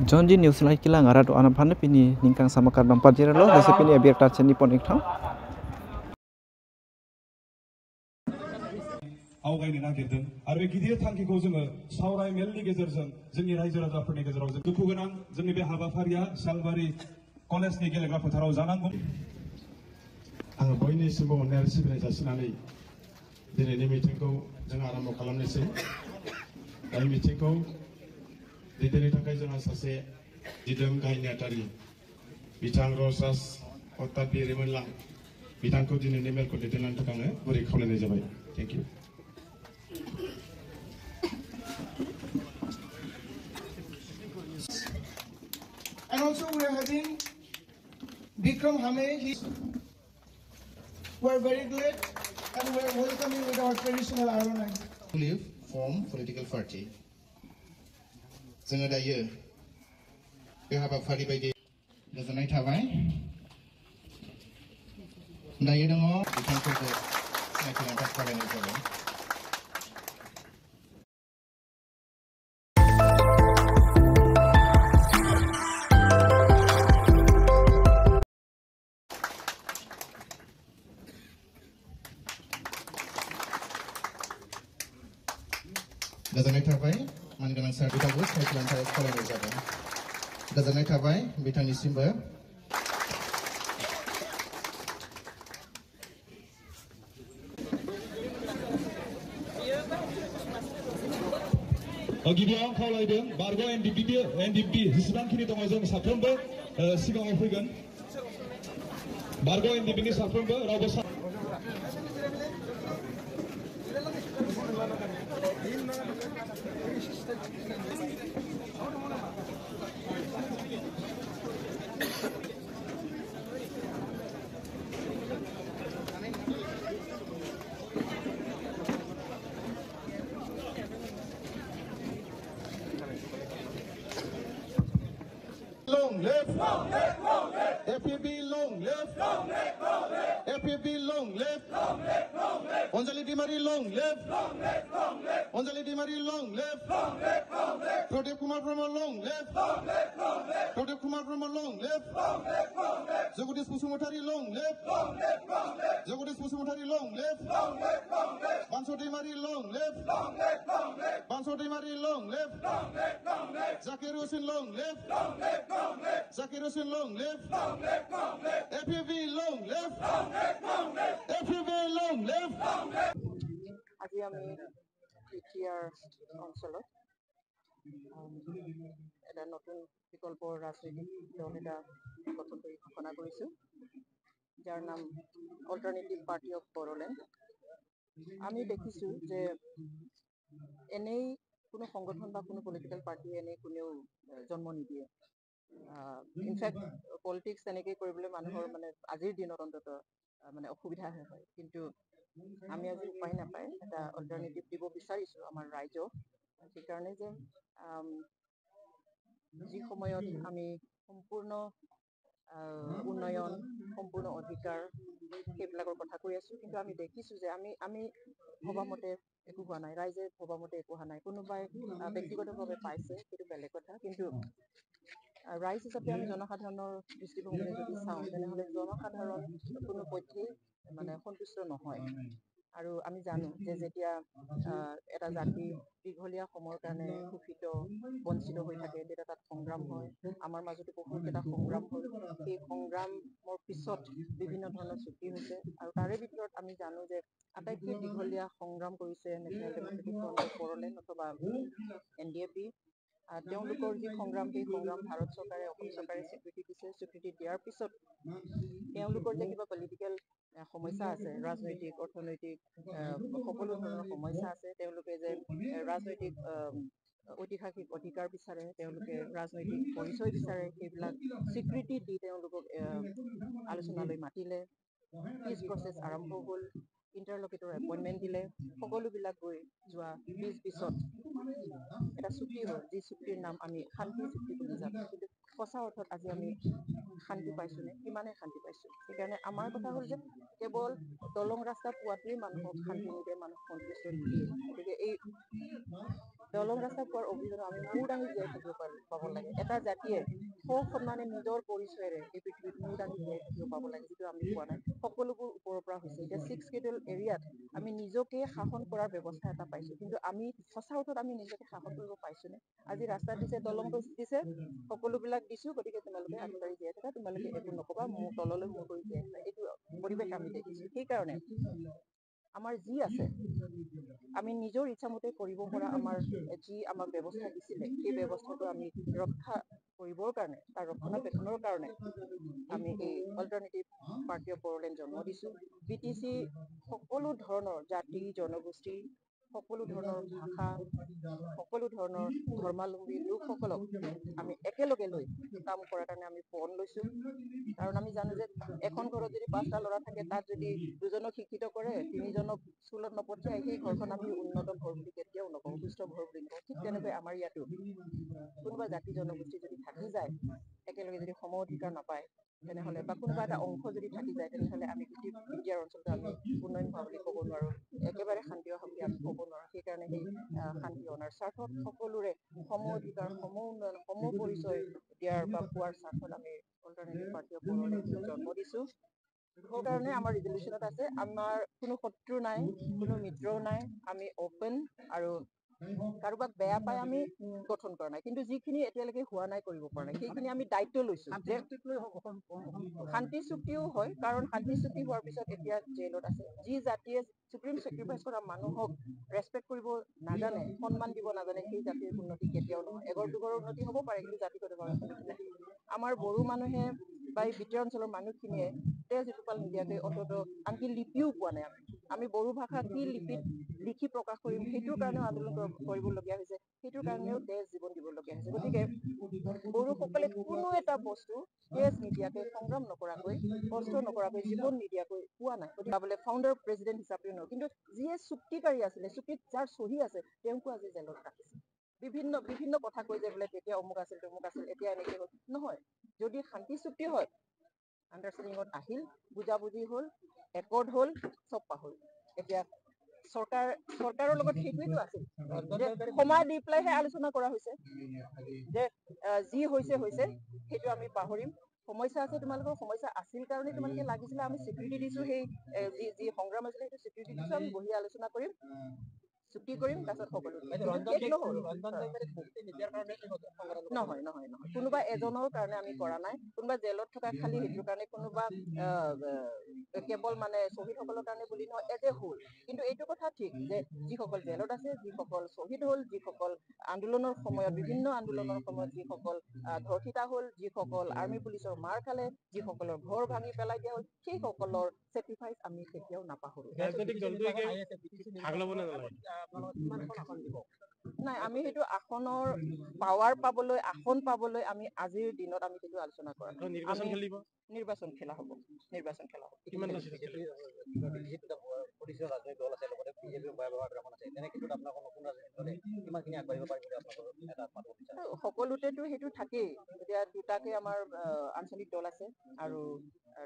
Jonji news lai kilang arat anak pan pini ningkang sama karbang pajero lo hasi pini abiak tarchen ni ponik thang. आवगायनो नागिरदों आरो बे गिदिर थांखिखौ जोङो सावराय मेलनि गेजेरजों जोंनि रायजो राजाफोरनि गेजेराव जों दुखु गोनां जोंनि बे हाबाफारिया सालबारि कलेजनि गेलेग्रा फोथाराव जानांगौ आङो बयनिसिमबो अननाय सिबिनाय जासिनानै दिनैनि मिटिंखौ जों आरम्भ खालामनोसै दा मिटिंखौ दैदेननो थाखाय जोंहा सासे दिदोम गाहाय नेहाथारि बिथां रसास अत्ताबिरिमोनला बिथांखौ दिनैनि मेलखौ दैदेनलांनो थाखाय आङो गुरै खावलायनाय जाबाय thank you And also we are having Bikram Hame. We're very glad and we're welcoming with our traditional Arona. Live form political party. जोङो दायो बे हाबाफारि बायदि गोजोननाय थाबाय दायो दङ बिथांखौबो सिनायथिनो थाखाय खावलायनाय जाबाय गोजोननाय थाबाय मानगोनां सार बिथांखौ सिनायथिनो थाखाय खावलायनाय जाबाय गोजोननाय थाबाय बिथांनिसिमबो गिबियाव आं खावलायदों बारग' एनडिपि जेसेबांखिनि दङ जों साफ्रोमबो सिगाङाव फैगोन बारग' एनडिपिनि साफ्रोमबो रावबो long live FPB long live FPB long live Anjali Dimari long live Anjali Dimari long live Pradip Kumar Brahma long live Pradip Kumar Brahma long live Jagadish Pusumotari long live Jagadish Pusumotari long live Banso Dimari long live Banso Dimari long live Zakir Hussain long live Zakir Hussain long live FPV long live FPV long live আজি আমি PTR অঞ্চলত এটা নতুন বিকল্পৰ ৰাজনৈতিক দল এটা গঠন কৰি ঘোষণা কৰিছোঁ যাৰ নাম অল্টাৰনেটিভ পাৰ্টি অফ বড়োলেণ্ড আমি দেখিছোঁ যে এনেই কোনো সংগঠন বা কোনো পলিটিকেল পাৰ্টি এনেই কোনেও জন্ম নিদিয়ে ইনফেক্ট পলিটিক্স তেনেকৈ কৰিবলৈ মানুহৰ মানে আজিৰ দিনত অন্তত মানে অসুবিধাহে হয় কিন্তু আমি আজি উপায় নাপায় এটা অল্টাৰনেটিভ দিব বিচাৰিছোঁ আমাৰ ৰাইজক সেইকাৰণে যে যি সময়ত আমি সম্পূৰ্ণ উন্নয়ন সম্পূৰ্ণ অধিকাৰ সেইবিলাকৰ কথা কৈ আছোঁ কিন্তু আমি দেখিছোঁ যে আমি ভবামতে একো হোৱা নাই ৰাইজে ভবামতে একো হোৱা নাই কোনোবাই ব্যক্তিগতভাৱে পাইছে সেইটো বেলেগ কথা কিন্তু ৰাইজ হিচাপে আমি জনসাধাৰণৰ দৃষ্টিভংগীৰে যদি চাওঁ তেনেহ'লে জনসাধাৰণ কোনো পধ্যেই মানে সন্তুষ্ট নহয় আৰু আমি জানো যে যেতিয়া এটা জাতি দীঘলীয়া সময়ৰ কাৰণে শোষিত বঞ্চিত হৈ থাকে তেতিয়া তাত সংগ্ৰাম হয় আমাৰ মাজতো বহুত এটা সংগ্ৰাম হ'ল সেই সংগ্ৰামৰ পিছত বিভিন্ন ধৰণৰ চুক্তি হৈছে আৰু তাৰে ভিতৰত আমি জানো যে আটাইতকৈ দীঘলীয়া সংগ্ৰাম কৰিছে national democratic front of Bodoland অথবা NDAP তেওঁলোকৰ যি সংগ্ৰাম সেই সংগ্ৰাম ভাৰত চৰকাৰে অসম চৰকাৰে স্বীকৃতি দিছে স্বীকৃতি দিয়াৰ পিছত তেওঁলোকৰ যে কিবা পলিটিকেল সমস্যা আছে ৰাজনৈতিক অৰ্থনৈতিক সকলো ধৰণৰ সমস্যা আছে তেওঁলোকে যে ৰাজনৈতিক ঐতিহাসিক অধিকাৰ বিচাৰে তেওঁলোকে ৰাজনৈতিক পৰিচয় বিচাৰে সেইবিলাক স্বীকৃতি দি তেওঁলোকক আলোচনালৈ মাতিলে পিচ প্ৰচেছ আৰম্ভ হ'ল ইণ্টাৰলকিটৰ এপইণ্টমেণ্ট দিলে সকলোবিলাক গৈ যোৱা 2020 এটা চুক্তি হ'ল যি চুক্তিৰ নাম আমি শান্তি চুক্তি বুলি জানো কিন্তু সঁচা অৰ্থত আজি আমি শান্তি পাইছোনে, কিমানে শান্তি পাইছো। সেইকাৰণে আমাৰ কথা হ'ল যে কেৱল দলং ৰাস্তা পোৱাটোৱেই মানুহক শান্তি নিদিয়ে, মানুহক সন্তুষ্ট নিদিয়ে। গতিকে এই দলং ৰাস্তা পোৱাৰ অভিযানত আমি মূৰ দাঙি জীয়াই থাকিব পাব লাগে। এটা জাতিয়ে সসন্মানে নিজৰ পৰিচয়েৰে এই পৃথিৱীত মূৰ দাঙি জীয়াই থাকিব পাব লাগে, যিটো আমি পোৱা নাই। সকলোবোৰ ওপৰৰ পৰা হৈছে। এতিয়া 6 কেডেল এৰিয়াত আমি নিজকে শাসন কৰাৰ ব্যৱস্থা এটা পাইছো, কিন্তু আমি সঁচা অৰ্থত আমি নিজকে শাসন কৰিব পাইছোনে? আজি ৰাস্তা দিছে, দলং দিছে, সকলোবিলাক দিছো, গতিকে তোমালোকে আগবাঢ়ি জীয়াই থাকা, তোমালোকে একো নকবা, মোৰ তললৈ মূৰ কৰি জীয়াই থাকা, এইটো পৰিৱেশ আমি দেখিছো। সেইকাৰণে আমাৰ যি আছে আমি নিজৰ ইচ্ছামতে কৰিব পৰা আমাৰ যি আমাক ব্যৱস্থা দিছিলে, সেই ব্যৱস্থাটো আমি ৰক্ষা কৰিবৰ কাৰণে, তাৰ ৰক্ষণাবেক্ষণৰ কাৰণে আমি এই অল্টাৰনেটিভ পাৰ্টি অফ বড়োলেণ্ড জন্ম দিছো। BTC সকলো ধৰণৰ জাতি জনগোষ্ঠী, সকলো ধৰণৰ ভাষা, সকলো ধৰণৰ ধৰ্মাৱলম্বী লোকসকলক আমি একেলগে লৈ কাম কৰাৰ কাৰণে আমি পণ লৈছো। কাৰণ আমি জানো যে এখন ঘৰত যদি 5টা ল'ৰা থাকে, তাত যদি 2জনক শিক্ষিত কৰে, 3জনক স্কুলত নপঠিয়াই, সেই ঘৰখন আমি উন্নত ঘৰ বুলি কেতিয়াও নকওঁ, সুস্থ ঘৰ বুলি নকওঁ। ঠিক তেনেকৈ আমাৰ ইয়াতো কোনোবা জাতি জনগোষ্ঠী যদি থাকি যায়, একেলগে যদি সম অধিকাৰ নাপায়, তেনেহ'লে বা কোনোবা এটা অংশ যদি থাকি যায়, তেনেহ'লে আমি গোটেই ইণ্ডিয়াৰ অঞ্চলটো আমি উন্নয়ন হোৱা বুলি ক'ব নোৱাৰো, একেবাৰে শান্তি হোৱা বুলি আমি ক'ব নোৱাৰো। সেইকাৰণে সেই শান্তি অনাৰ স্বাৰ্থত সকলোৰে সম অধিকাৰ, সম উন্নয়ন, সম পৰিচয় দিয়াৰ বা পোৱাৰ স্বাৰ্থত আমি অল্টাৰনেটিভ পাৰ্টি অফ বড়োলেণ্ড জন্ম দিছো। সেইকাৰণে আমাৰ ৰিজলিউচনত আছে, আমাৰ কোনো শত্ৰু নাই, কোনো মিত্ৰও নাই, আমি অপেন আৰু কাৰোবাক বেয়া পাই আমি গঠন কৰা নাই। কিন্তু যিখিনি এতিয়ালৈকে হোৱা নাই, কৰিব পৰা নাই, সেইখিনি আমি দায়িত্ব লৈছো যে শান্তি চুক্তিও হয়, কাৰণ শান্তি চুক্তি হোৱাৰ পিছত এতিয়া জেলত আছে। যি জাতিয়ে সুপ্ৰিম চেক্ৰিফাইচ কৰা মানুহক ৰেচপেক্ট কৰিব নাজানে, সন্মান দিব নাজানে, সেই জাতিৰ উন্নতি কেতিয়াও নহয়। এঘৰ দুঘৰৰ উন্নতি হ'ব পাৰে, কিন্তু জাতিগত উন্নতি নাই। আমাৰ বড়ো মানুহে বা এই ভিতৰীয়া অঞ্চলৰ মানুহখিনিয়ে তেজ এটোপাল নিদিয়াকৈ অন্ততঃ আনকি লিপিও পোৱা নাই। আমি বড়ো ভাষা কি লিপিত লিখি প্ৰকাশ কৰিম, সেইটোৰ কাৰণেও আন্দোলন কৰিবলগীয়া হৈছে, সেইটোৰ কাৰণেও তেজ জীৱন দিবলগীয়া হৈছে। গতিকে বড়োসকলে কোনো এটা বস্তু তেজ নিদিয়াকৈ, সংগ্ৰাম নকৰাকৈ, কষ্ট নকৰাকৈ, জীৱন নিদিয়াকৈ পোৱা নাই। গতিকে বোলে ফাউণ্ডাৰ প্ৰেচিডেণ্ট হিচাপেও নহয়, কিন্তু যিয়ে চুক্তিকাৰী আছিলে, চুক্তিত যাৰ চহী আছে, তেওঁকো আজি জেলত ৰাখিছে। বিভিন্ন কথা কৈ যে বোলে তেতিয়া অমুক আছিল, তমুক আছিল, এতিয়া এনেকে হ'ল। নহয়, যদি শান্তি চুক্তি হয়, আণ্ডাৰষ্টেণ্ডিঙত আহিল, বুজাবুজি হ'ল, একৰ্ড হ'ল, চব পাহৰিল। এতিয়া চৰকাৰৰ লগত সেইটোৱেতো আছিল যে সময় দি পেলাইহে আলোচনা কৰা হৈছে, যে যি হৈছে হৈছে, সেইটো আমি পাহৰিম। সমস্যা আছে, তোমালোকৰ সমস্যা আছিল কাৰণে তোমালোকে লাগিছিলে, আমি স্বীকৃতি দিছো, সেই যি সংগ্ৰাম আছিলে সেইটো স্বীকৃতি দিছো, আমি বহি আলোচনা কৰিম, চুক্তি কৰিম, তাৰপিছত সকলো নহয়। কোনোবা এজনৰ কাৰণে আমি কৰা নাই, কোনোবা জেলত থকা খালি সেইটোৰ কাৰণে, কোনোবা কেৱল মানে শ্বহীদসকলৰ কাৰণে বুলি নহয়, এজ এ হোল। কিন্তু এইটো কথা ঠিক যে যিসকল জেলত আছে, যিসকল শ্বহীদ হ'ল, যিসকল আন্দোলনৰ সময়ত, বিভিন্ন আন্দোলনৰ সময়ত যিসকল ধৰ্ষিতা হ'ল, যিসকল আৰ্মি পুলিচৰ মাৰ খালে, যিসকলৰ ঘৰ ভাঙি পেলাই দিয়া হ'ল, সেই সকলৰ চেক্ৰিফাইচ আমি কেতিয়াও নাপাহৰো। নাই, আমি সেইটো আসনৰ পাৱাৰ পাবলৈ, আসন পাবলৈ আমি আজিৰ দিনত আমি সেইটো আলোচনা কৰা নাই। নিৰ্বাচন খেলা হ'ব, নিৰ্বাচন খেলা হ'ব। সকলোতেতো সেইটো থাকেই। এতিয়া দুটাকে আমাৰ আঞ্চলিক দল আছে আৰু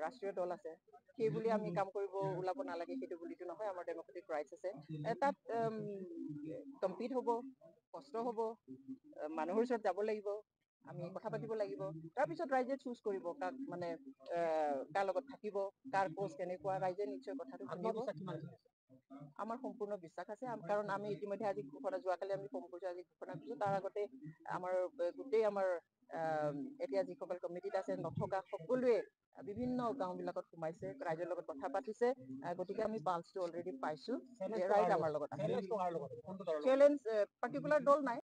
ৰাষ্ট্ৰীয় দল আছে, সেই বুলি আমি কাম কৰিব ওলাব নালাগে, সেইটো বুলিতো নহয়। আমাৰ ডেমক্ৰেটিক ৰাইটছ আছে, তাত কম্পিট হ'ব, কষ্ট হ'ব, মানুহৰ ওচৰত যাব লাগিব, আমি কথা পাতিব লাগিব, তাৰপিছত ৰাইজে চুজ কৰিব কাক মানে কাৰ লগত থাকিব, কাৰ পোষ্ট কেনেকুৱা, ৰাইজে নিশ্চয় কথাটো শুনিব। আমাৰ সম্পূৰ্ণ বিশ্বাস আছে, কাৰণ আমি ইতিমধ্যে আজি যোৱাকালি আমি আজি ঘোষণা কৰিছো, তাৰ আগতে আমাৰ গোটেই আমাৰ এতিয়া যিসকল কমিটিত আছে, নথকা সকলোৱে বিভিন্ন গাঁও বিলাকত সোমাইছে, ৰাইজৰ লগত কথা পাতিছে। গতিকে আমি পালছটো অলৰেডি পাইছো, ৰাইজ আমাৰ লগত আছে। চেলেঞ্জ পাৰ্টিকুলাৰ দল নাই।